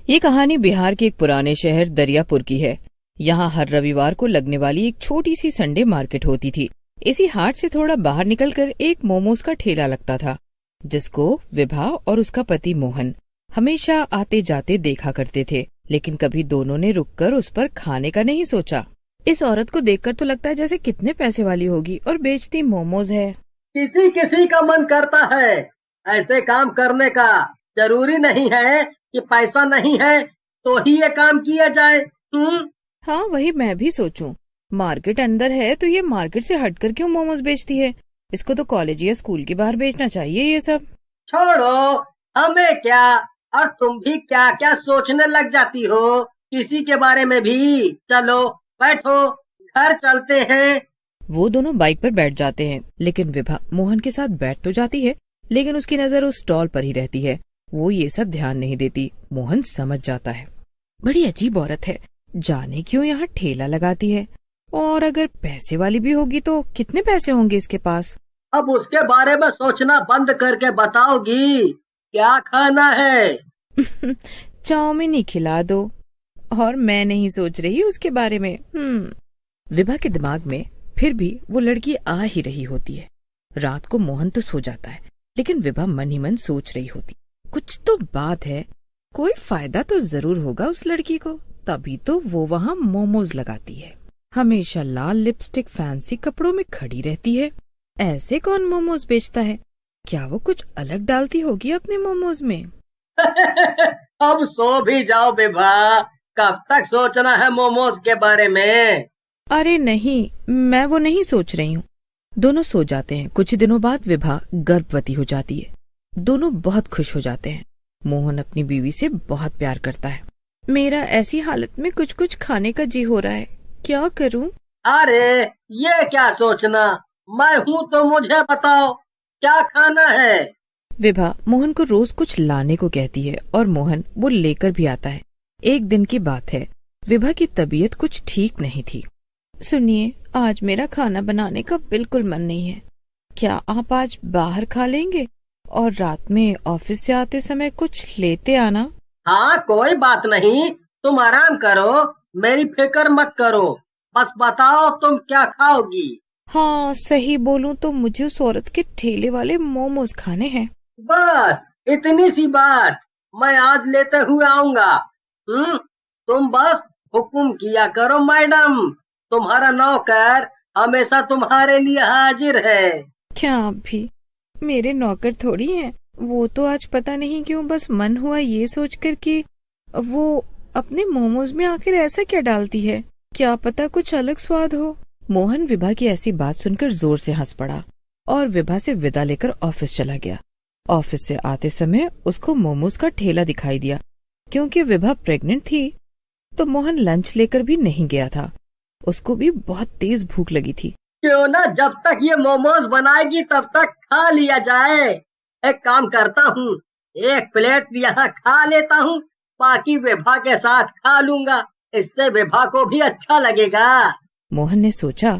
ये कहानी बिहार के एक पुराने शहर दरियापुर की है। यहाँ हर रविवार को लगने वाली एक छोटी सी संडे मार्केट होती थी। इसी हाट से थोड़ा बाहर निकलकर एक मोमोज का ठेला लगता था, जिसको विभा और उसका पति मोहन हमेशा आते जाते देखा करते थे, लेकिन कभी दोनों ने रुककर उस पर खाने का नहीं सोचा। इस औरत को देखकर तो लगता है जैसे कितने पैसे वाली होगी और बेचती मोमोज है। किसी किसी का मन करता है ऐसे काम करने का। जरूरी नहीं है कि पैसा नहीं है तो ही ये काम किया जाए। हाँ, वही मैं भी सोचूं। मार्केट अंदर है तो ये मार्केट से हटकर क्यों मोमोज बेचती है? इसको तो कॉलेज या स्कूल के बाहर बेचना चाहिए ये सब। छोड़ो, हमें क्या। और तुम भी क्या क्या सोचने लग जाती हो किसी के बारे में भी। चलो बैठो, घर चलते हैं। वो दोनों बाइक पर बैठ जाते हैं, लेकिन विभा मोहन के साथ बैठ तो जाती है, लेकिन उसकी नजर उस स्टॉल पर ही रहती है। वो ये सब ध्यान नहीं देती। मोहन समझ जाता है, बड़ी अजीब औरत है, जाने क्यों यहाँ ठेला लगाती है। और अगर पैसे वाली भी होगी तो कितने पैसे होंगे इसके पास? अब उसके बारे में सोचना बंद करके बताओगी क्या खाना है? चाउमीन ही खिला दो। और मैं नहीं सोच रही उसके बारे में। विभा के दिमाग में फिर भी वो लड़की आ ही रही होती है। रात को मोहन तो सो जाता है, लेकिन विभा मन ही मन सोच रही होती, कुछ तो बात है, कोई फायदा तो जरूर होगा उस लड़की को, तभी तो वो वहाँ मोमोज लगाती है। हमेशा लाल लिपस्टिक फैंसी कपड़ों में खड़ी रहती है। ऐसे कौन मोमोज बेचता है? क्या वो कुछ अलग डालती होगी अपने मोमोज में? अब सो भी जाओ विभा, कब तक सोचना है मोमोज के बारे में? अरे नहीं, मैं वो नहीं सोच रही हूँ। दोनों सो जाते हैं। कुछ दिनों बाद विभा गर्भवती हो जाती है। दोनों बहुत खुश हो जाते हैं। मोहन अपनी बीवी से बहुत प्यार करता है। मेरा ऐसी हालत में कुछ कुछ खाने का जी हो रहा है, क्या करूं? अरे ये क्या सोचना, मैं हूँ तो मुझे बताओ क्या खाना है। विभा मोहन को रोज कुछ लाने को कहती है और मोहन वो लेकर भी आता है। एक दिन की बात है, विभा की तबीयत कुछ ठीक नहीं थी। सुनिए, आज मेरा खाना बनाने का बिल्कुल मन नहीं है। क्या आप आज बाहर खा लेंगे और रात में ऑफिस से आते समय कुछ लेते आना? हाँ कोई बात नहीं, तुम आराम करो, मेरी फिक्र मत करो, बस बताओ तुम क्या खाओगी। हाँ, सही बोलूं तो मुझे उस औरत के ठेले वाले मोमोज खाने हैं। बस इतनी सी बात, मैं आज लेते हुए आऊंगा। तुम बस हुक्म किया करो मैडम, तुम्हारा नौकर हमेशा तुम्हारे लिए हाजिर है। क्या आप भी मेरे नौकर थोड़ी हैं? वो तो आज पता नहीं क्यों बस मन हुआ ये सोचकर कि वो अपने मोमोज में आखिर ऐसा क्या डालती है, क्या पता कुछ अलग स्वाद हो। मोहन विभा की ऐसी बात सुनकर जोर से हंस पड़ा और विभा से विदा लेकर ऑफिस चला गया। ऑफिस से आते समय उसको मोमोज का ठेला दिखाई दिया। क्योंकि विभा प्रेग्नेंट थी तो मोहन लंच लेकर भी नहीं गया था। उसको भी बहुत तेज भूख लगी थी। क्यों ना जब तक ये मोमोज बनाएगी तब तक खा लिया जाए। एक काम करता हूँ, एक प्लेट यहाँ खा लेता हूँ, बाकी विभा के साथ खा लूंगा, इससे विभा को भी अच्छा लगेगा। मोहन ने सोचा,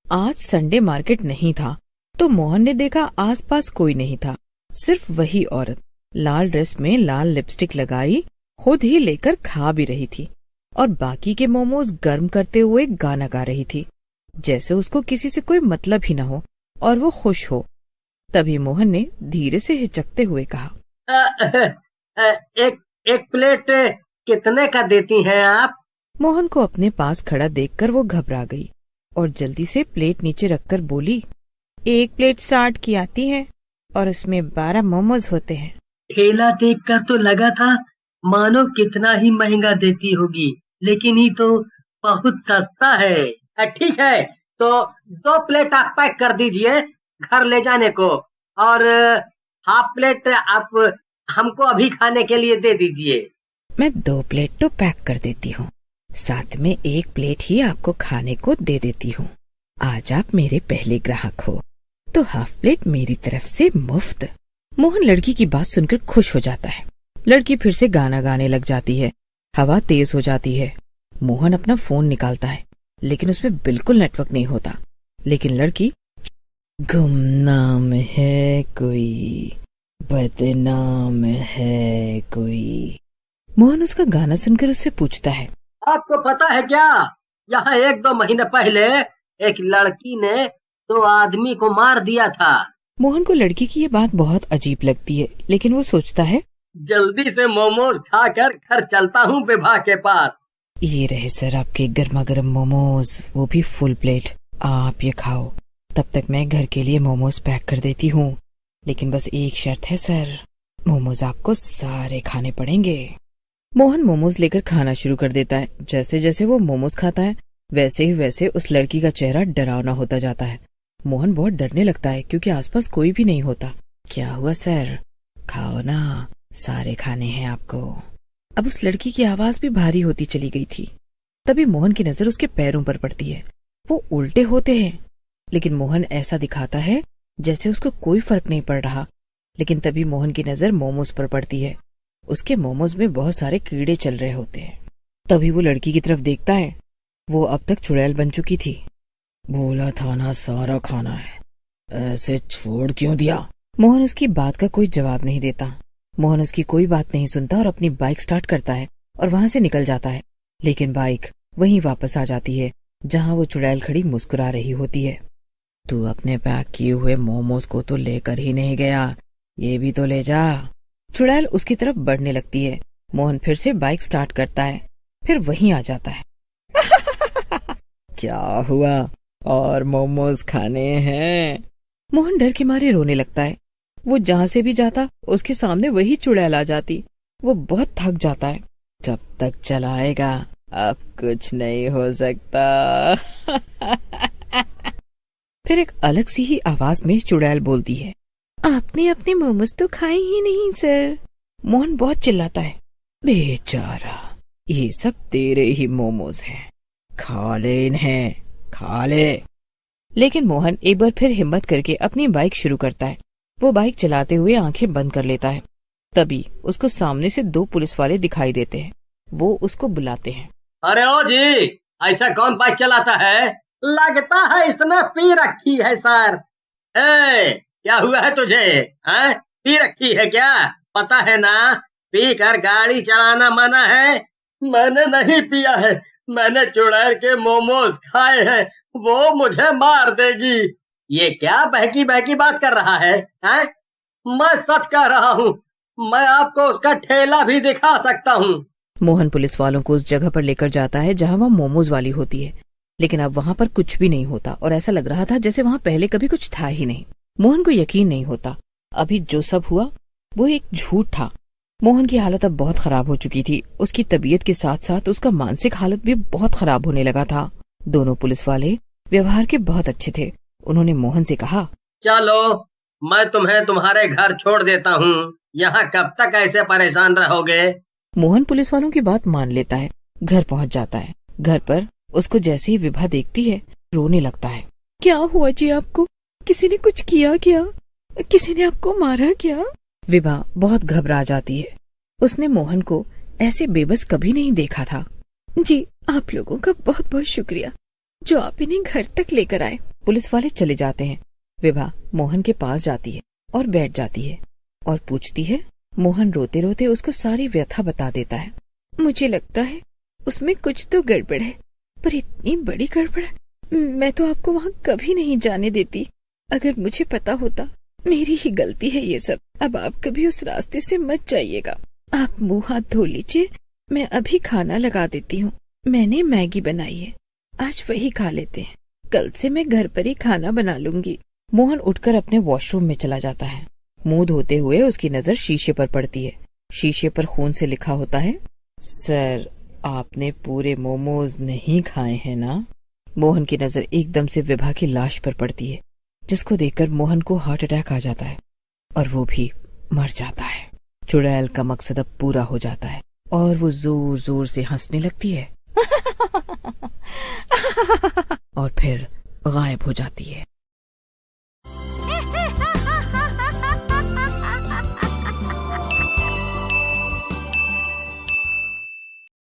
आज संडे मार्केट नहीं था तो मोहन ने देखा आसपास कोई नहीं था, सिर्फ वही औरत लाल ड्रेस में लाल लिपस्टिक लगाई खुद ही लेकर खा भी रही थी और बाकी के मोमोज गर्म करते हुए गाना गा रही थी, जैसे उसको किसी से कोई मतलब ही न हो और वो खुश हो। तभी मोहन ने धीरे से हिचकते हुए कहा, एक प्लेट कितने का देती हैं आप? मोहन को अपने पास खड़ा देखकर वो घबरा गई और जल्दी से प्लेट नीचे रखकर बोली, 1 प्लेट 60 की आती है और उसमें 12 मोमोज होते हैं। ठेला देखकर तो लगा था मानो कितना ही महंगा देती होगी, लेकिन ये तो बहुत सस्ता है। ठीक है, तो 2 प्लेट आप पैक कर दीजिए घर ले जाने को, और हाफ प्लेट आप हमको अभी खाने के लिए दे दीजिए। मैं 2 प्लेट तो पैक कर देती हूँ, साथ में 1 प्लेट ही आपको खाने को दे देती हूँ। आज आप मेरे पहले ग्राहक हो तो हाफ प्लेट मेरी तरफ से मुफ्त। मोहन लड़की की बात सुनकर खुश हो जाता है। लड़की फिर से गाना गाने लग जाती है। हवा तेज हो जाती है। मोहन अपना फोन निकालता है, लेकिन उसमें बिल्कुल नेटवर्क नहीं होता। लेकिन लड़की, गुमनाम है कोई, बदनाम है कोई, मोहन उसका गाना सुनकर उससे पूछता है, आपको पता है क्या, यहाँ 1-2 महीने पहले एक लड़की ने 2 आदमी को मार दिया था। मोहन को लड़की की ये बात बहुत अजीब लगती है, लेकिन वो सोचता है, जल्दी से मोमोज खाकर घर चलता हूँ विभा के पास। ये रहे सर आपके गर्मा गर्म मोमोज, वो भी फुल प्लेट। आप ये खाओ, तब तक मैं घर के लिए मोमोज पैक कर देती हूँ। लेकिन बस एक शर्त है सर, मोमोज आपको सारे खाने पड़ेंगे। मोहन मोमोज लेकर खाना शुरू कर देता है। जैसे जैसे वो मोमोज खाता है वैसे ही वैसे उस लड़की का चेहरा डरावना होता जाता है। मोहन बहुत डरने लगता है क्योंकि आसपास कोई भी नहीं होता। क्या हुआ सर, खाओ ना, सारे खाने हैं आपको। अब उस लड़की की आवाज भी भारी होती चली गई थी। तभी मोहन की नजर उसके पैरों पर पड़ती है। वो उल्टे होते हैं, लेकिन मोहन ऐसा दिखाता है जैसे उसको कोई फर्क नहीं पड़ रहा। लेकिन तभी मोहन की नजर मोमोज पर पड़ती है। उसके मोमोज में बहुत सारे कीड़े चल रहे होते हैं। तभी वो लड़की की तरफ देखता है। वो अब तक चुड़ैल बन चुकी थी। बोला था ना सारा खाना है, ऐसे छोड़ क्यों दिया? मोहन उसकी बात का कोई जवाब नहीं देता। मोहन उसकी कोई बात नहीं सुनता और अपनी बाइक स्टार्ट करता है और वहाँ से निकल जाता है। लेकिन बाइक वहीं वापस आ जाती है जहाँ वो चुड़ैल खड़ी मुस्कुरा रही होती है। तू अपने पैक किए हुए मोमोज को तो लेकर ही नहीं गया, ये भी तो ले जा। चुड़ैल उसकी तरफ बढ़ने लगती है। मोहन फिर से बाइक स्टार्ट करता है, फिर वहीं आ जाता है। क्या हुआ, और मोमोज खाने हैं? मोहन डर के मारे रोने लगता है। वो जहाँ से भी जाता उसके सामने वही चुड़ैल आ जाती। वो बहुत थक जाता है। कब तक चलाएगा, अब कुछ नहीं हो सकता। फिर एक अलग सी ही आवाज में चुड़ैल बोलती है, आपने अपने मोमोज तो खाए ही नहीं सर। मोहन बहुत चिल्लाता है, बेचारा, ये सब तेरे ही मोमोज हैं, खा ले इन्हें, खा ले। लेकिन मोहन एक बार फिर हिम्मत करके अपनी बाइक शुरू करता है। वो बाइक चलाते हुए आंखें बंद कर लेता है। तभी उसको सामने से 2 पुलिस वाले दिखाई देते हैं। वो उसको बुलाते हैं। अरे ओ जी, ऐसा कौन बाइक चलाता है? लगता है इसने पी रखी है सर। क्या हुआ है तुझे? पी रखी है क्या? पता है ना, पी कर गाड़ी चलाना मना है। मैंने नहीं पिया है, मैंने चुड़ैल के मोमोज खाए हैं, वो मुझे मार देगी। ये क्या बहकी बहकी बात कर रहा है? मैं सच कह रहा हूँ, मैं आपको उसका ठेला भी दिखा सकता हूँ। मोहन पुलिस वालों को उस जगह पर लेकर जाता है जहाँ वहाँ मोमोज वाली होती है। लेकिन अब वहाँ पर कुछ भी नहीं होता और ऐसा लग रहा था जैसे वहाँ पहले कभी कुछ था ही नहीं। मोहन को यकीन नहीं होता अभी जो सब हुआ वो एक झूठ था। मोहन की हालत अब बहुत खराब हो चुकी थी। उसकी तबीयत के साथ साथ उसका मानसिक हालत भी बहुत खराब होने लगा था। दोनों पुलिस वाले व्यवहार के बहुत अच्छे थे। उन्होंने मोहन से कहा, चलो मैं तुम्हें तुम्हारे घर छोड़ देता हूँ, यहाँ कब तक ऐसे परेशान रहोगे? मोहन पुलिस वालों की बात मान लेता है, घर पहुँच जाता है। घर पर उसको जैसे ही विभा देखती है रोने लगता है। क्या हुआ जी आपको? किसी ने कुछ किया क्या? किसी ने आपको मारा क्या? विभा बहुत घबरा जाती है। उसने मोहन को ऐसे बेबस कभी नहीं देखा था। जी आप लोगों का बहुत बहुत शुक्रिया जो आप इन्हें घर तक लेकर आए। पुलिस वाले चले जाते हैं। विभा मोहन के पास जाती है और बैठ जाती है और पूछती है। मोहन रोते रोते उसको सारी व्यथा बता देता है। मुझे लगता है उसमें कुछ तो गड़बड़ है, पर इतनी बड़ी गड़बड़ मैं तो आपको वहाँ कभी नहीं जाने देती। अगर मुझे पता होता, मेरी ही गलती है ये सब। अब आप कभी उस रास्ते से मत जाइएगा। आप मुंह हाथ धो लीजिए, मैं अभी खाना लगा देती हूँ। मैंने मैगी बनाई है, आज वही खा लेते हैं। कल से मैं घर पर ही खाना बना लूंगी। मोहन उठकर अपने वॉशरूम में चला जाता है। मुंह धोते हुए उसकी नजर शीशे पर पड़ती है। शीशे पर खून से लिखा होता है, सर आपने पूरे मोमोज नहीं खाए हैं ना? मोहन की नजर एकदम से विभा की लाश पर पड़ती है, जिसको देखकर मोहन को हार्ट अटैक आ जाता है और वो भी मर जाता है। चुड़ैल का मकसद अब पूरा हो जाता है और वो जोर जोर से हंसने लगती है और फिर गायब हो जाती है।